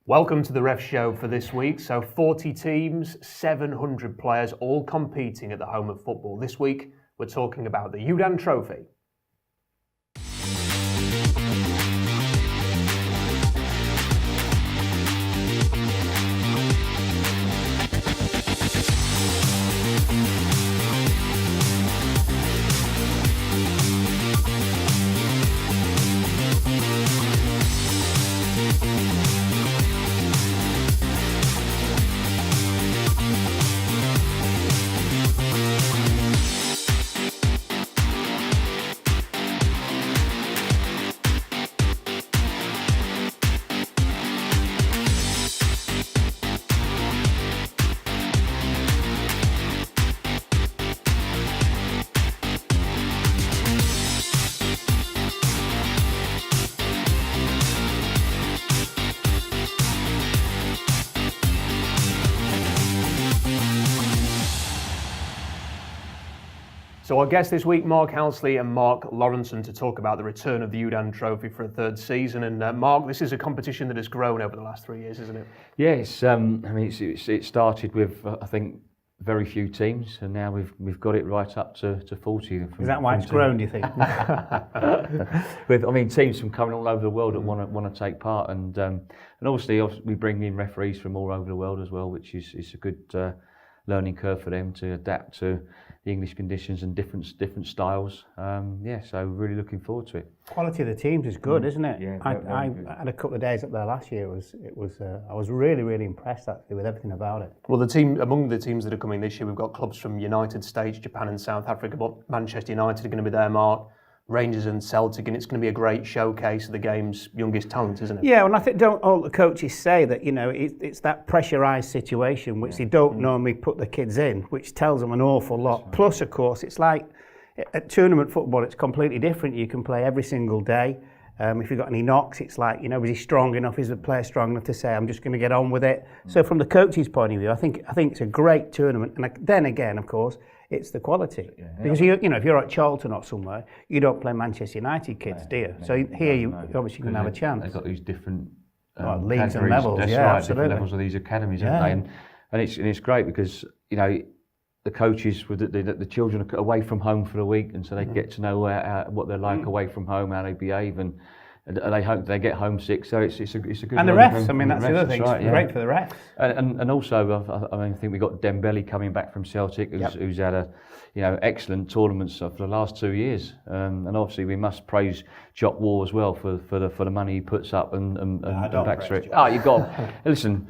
Welcome to the Ref Show for this week. So 40 teams, 700 players, all competing at the home of football. This week, we're talking about the Youdan Trophy. So our guests this week, Mark Halsey and Mark Lawrenson, to talk about the return of the Youdan Trophy for a third season. And Mark, this is a competition that has grown over the last 3 years, isn't it? Yes, it started with I think very few teams, and now we've got it right up to 40. Is that why it's grown, do you think? With teams from coming all over the world that want to take part, and obviously we bring in referees from all over the world as well, which is a good learning curve for them to adapt to the English conditions and different styles. So really looking forward to it. Quality of the teams is good, isn't it? Yeah, I had a couple of days up there last year. I was really impressed actually with everything about it. Well, among the teams that are coming this year, we've got clubs from United States, Japan and South Africa, but Manchester United are going to be there, Mark. Rangers and Celtic, and it's going to be a great showcase of the game's youngest talent, isn't it? Yeah, and I think don't all the coaches say that, it's that pressurised situation which they don't normally put the kids in, which tells them an awful lot. Right. Plus, of course, it's like at tournament football, it's completely different. You can play every single day. If you've got any knocks, it's like, is he strong enough? Is the player strong enough to say, I'm just going to get on with it? So from the coach's point of view, I think it's a great tournament. And then again, of course, it's the quality. Yeah. Because if you're at Charlton or somewhere, you don't play Manchester United kids, do you? So here you obviously can have a chance. They've got these different leagues and levels. That's right, right, absolutely. different levels of these academies, aren't they? And it's great because the coaches with the children are away from home for a week, and so they get to know what they're like away from home, how they behave, and they hope they get homesick. So it's a good. And the refs, that's the other thing. Right, it's great for the refs. And also, I think we got Dembele coming back from Celtic, who's had a excellent tournaments for the last 2 years. And obviously we must praise Jock Wall as well for the money he puts up and backs for it. You've got listen.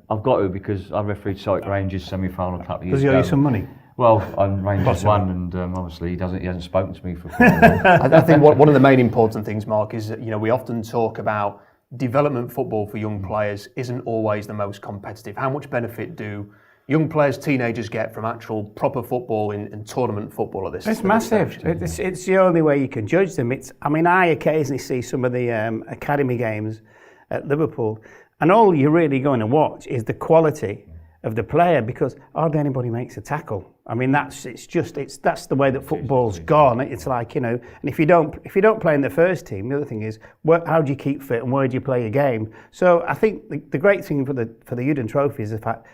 I've got to, because I refereed Celtic Rangers semi-final a couple of years ago. Does he owe you some money? Well, on Rangers won, and obviously he hasn't spoken to me for quite a while. I think one of the main important things, Mark, is that we often talk about development football for young players isn't always the most competitive. How much benefit do young players, teenagers, get from actual proper football in tournament football at this? It's massive. It's the only way you can judge them. I occasionally see some of the academy games at Liverpool, and all you're really going to watch is the quality of the player, because hardly anybody makes a tackle. That's the way that football's gone. It's like, and if you don't play in the first team, the other thing is, how do you keep fit and where do you play your game? So I think the great thing for the Youdan Trophy is the fact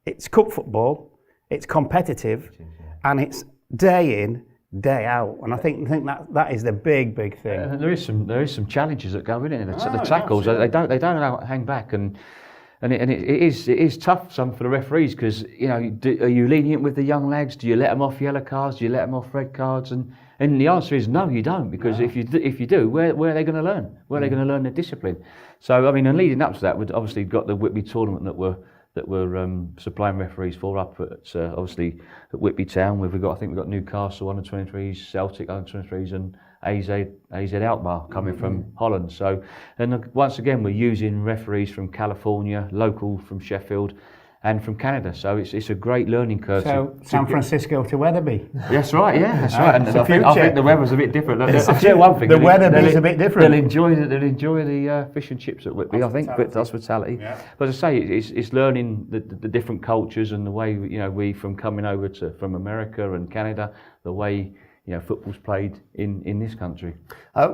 it's cup football, it's competitive, and it's day in, day out. And I think that is the big thing. There is some challenges that go in it. The tackles, they don't hang back, and it is tough some for the referees, because are you lenient with the young lads? Do you let them off yellow cards? Do you let them off red cards? And the answer is no, you don't, because if you do, where are they going to learn? Where are they going to learn their discipline? So and leading up to that, we've obviously got the Whitby tournament that we're supplying referees for up at obviously at Whitby Town. We've got Newcastle under 23s, Celtic under 23s, and AZ Alkmaar coming from Holland. So, and once again, we're using referees from California, local from Sheffield, and from Canada. So it's a great learning curve. So San Francisco to Weatherby. That's right. Yeah, that's right. And I think the weather's a bit different. I'll tell you one thing. The Weatherby's a bit different. They'll enjoy the fish and chips at Whitby. I think, but hospitality. Yeah. But as I say, it's learning the different cultures and the way we from coming over from America and Canada, the way football's played in this country.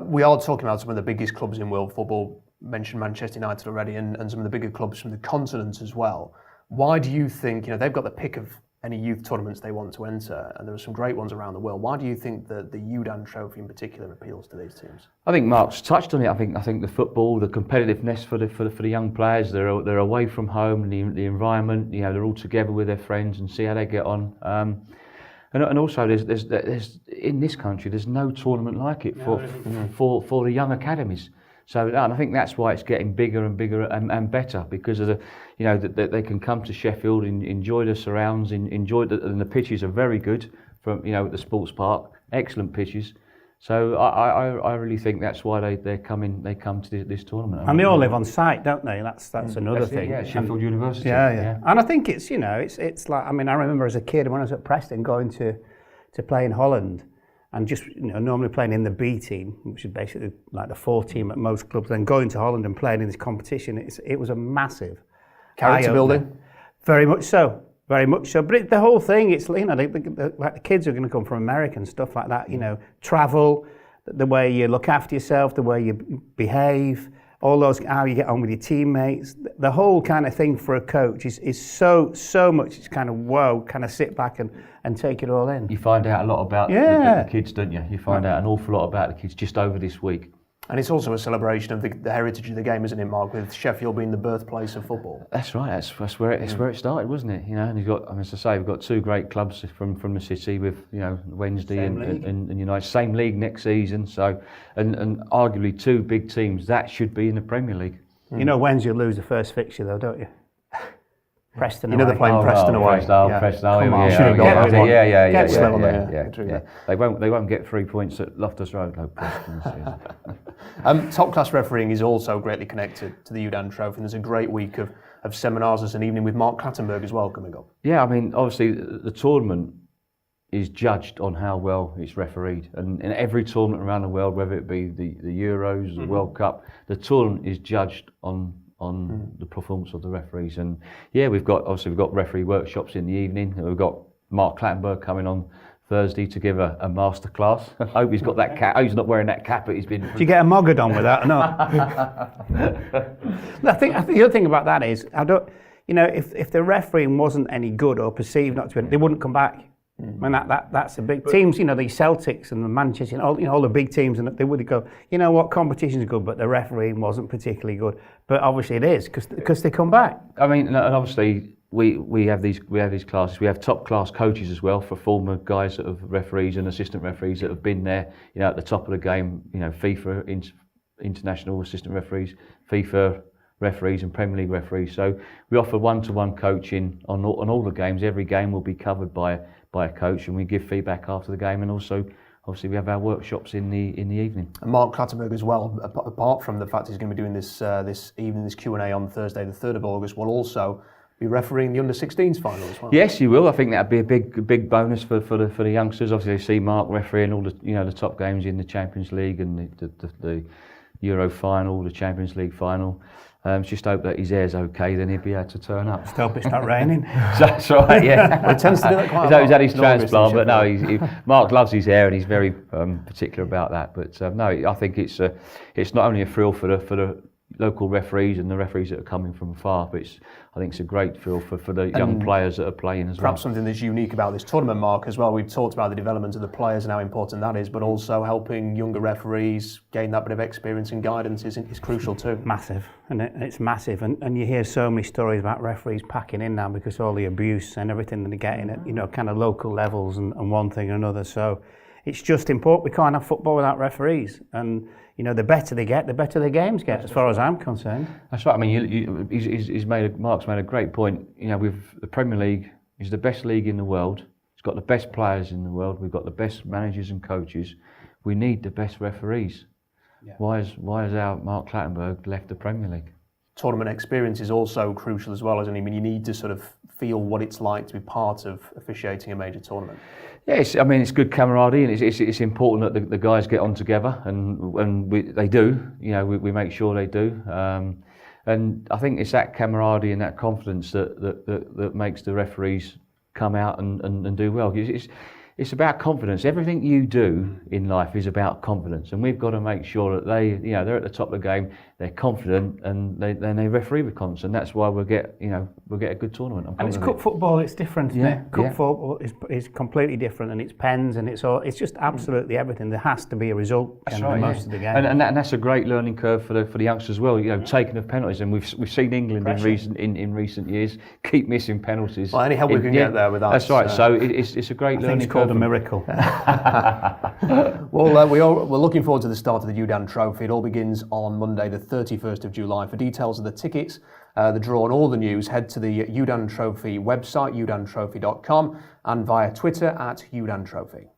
We are talking about some of the biggest clubs in world football. mentioned Manchester United already and some of the bigger clubs from the continent as well. Why do you think, they've got the pick of any youth tournaments they want to enter, and there are some great ones around the world. Why do you think that the Youdan Trophy in particular appeals to these teams? I think Mark's touched on it. I think the football, the competitiveness for the young players, they're away from home, the environment. They're all together with their friends and see how they get on. And also, there's in this country, there's no tournament like it for the young academies. So and I think that's why it's getting bigger and bigger and better, because of that they can come to Sheffield and enjoy the surrounds, enjoy and the pitches are very good from at the sports park, excellent pitches. So I really think that's why they come to this tournament. And they all live on site, don't they? That's another thing. Yeah, Sheffield University. Yeah. And I think it's it's like, I remember as a kid when I was at Preston going to play in Holland. And just normally playing in the B team, which is basically like the 4 team at most clubs, then going to Holland and playing in this competition, it was a massive character building. Very much so. But the whole thing, it's like the kids are going to come from America and stuff like that. Travel, the way you look after yourself, the way you behave, all those, how you get on with your teammates, the whole kind of thing for a coach is so much. It's kind of sit back and take it all in. You find out a lot about the kids, don't you? You find out an awful lot about the kids just over this week. And it's also a celebration of the heritage of the game, isn't it, Mark? With Sheffield being the birthplace of football. That's right. That's where it started, wasn't it? And you've got, as I say, we've got 2 great clubs from the city with Wednesday and United, same league next season. So and arguably 2 big teams that should be in the Premier League. Wednesday will lose the first fixture though, don't you? Preston away. They're playing Preston away. Preston away. Come on, should have got that one. Yeah. They won't get 3 points at Loftus Road, though. Preston. Top class refereeing is also greatly connected to the Youdan Trophy. And there's a great week of seminars as an evening with Mark Clattenburg as well coming up. Yeah, obviously the tournament is judged on how well it's refereed, and in every tournament around the world, whether it be the Euros, the World Cup, the tournament is judged on the performance of the referees. And we've got referee workshops in the evening. We've got Mark Clattenburg coming on Thursday to give a master class. I hope he's got that cap. He's not wearing that cap, but he's been. Do you get a moggered on with that or not? I think the other thing about that is, if the refereeing wasn't any good or perceived not to be, they wouldn't come back. That's a big teams. The Celtics and the Manchester, all the big teams, and they would go, competition's good, but the refereeing wasn't particularly good. But obviously it is because they come back. And obviously we have these classes. We have top class coaches as well for former guys that have referees and assistant referees that have been there, at the top of the game. FIFA international assistant referees, FIFA referees and Premier League referees. So we offer one-to-one coaching on all the games. Every game will be covered by a coach, and we give feedback after the game, and also obviously we have our workshops in the evening. And Mark Clattenburg as well, apart from the fact he's going to be doing this evening, this Q&A on Thursday the 3rd of August, will also be refereeing the under-16s final as well. Yes, you will. I think that'd be a big bonus for the youngsters. Obviously they see Mark refereeing all the top games in the Champions League and the Euro final, the Champions League final. Just hope that his hair's okay, then he'll be able to turn up. Just hope it's not raining. That's right, yeah. Well, he tends to do that quite a lot. He's had his transplant, but no, Mark loves his hair and he's very particular about that. But no, I think it's not only a thrill for the local referees and the referees that are coming from afar, but I think it's a great thrill for the young players that are playing as well. Perhaps something that's unique about this tournament, Mark, as well. We've talked about the development of the players and how important that is, but also helping younger referees gain that bit of experience and guidance is crucial too. Massive, and it's massive, and you hear so many stories about referees packing in now because all the abuse and everything that they're getting at kind of local levels and one thing or another. So it's just important. We can't have football without referees, and the better they get, the better the games get, as far as I'm concerned. That's right. Mark's made a great point. With the Premier League is the best league in the world. It's got the best players in the world. We've got the best managers and coaches. We need the best referees. Yeah. Why has our Mark Clattenburg left the Premier League? Tournament experience is also crucial as well, isn't it? You need to sort of feel what it's like to be part of officiating a major tournament. Yeah, it's good camaraderie, and it's important that the guys get on together, and they do. We make sure they do, and I think it's that camaraderie and that confidence that makes the referees come out and do well. it's about confidence. Everything you do in life is about confidence, and we've got to make sure that they're at the top of the game, they're confident, and they referee with confidence, and that's why we'll get a good tournament. And it's cup football; it's different. Isn't it? Cup football is completely different, and it's pens, and it's just absolutely everything. There has to be a result in most of the game, and that's a great learning curve for the youngsters as well. Taking of penalties, and we've seen England in recent years keep missing penalties. Well, any help we can get there with that. That's right. So it's a great learning curve. Called a miracle. Well, we're looking forward to the start of the Youdan Trophy. It all begins on Monday, the 31st of July. For details of the tickets, the draw and all the news, head to the Youdan Trophy website, youdantrophy.com, and via Twitter at Youdan Trophy.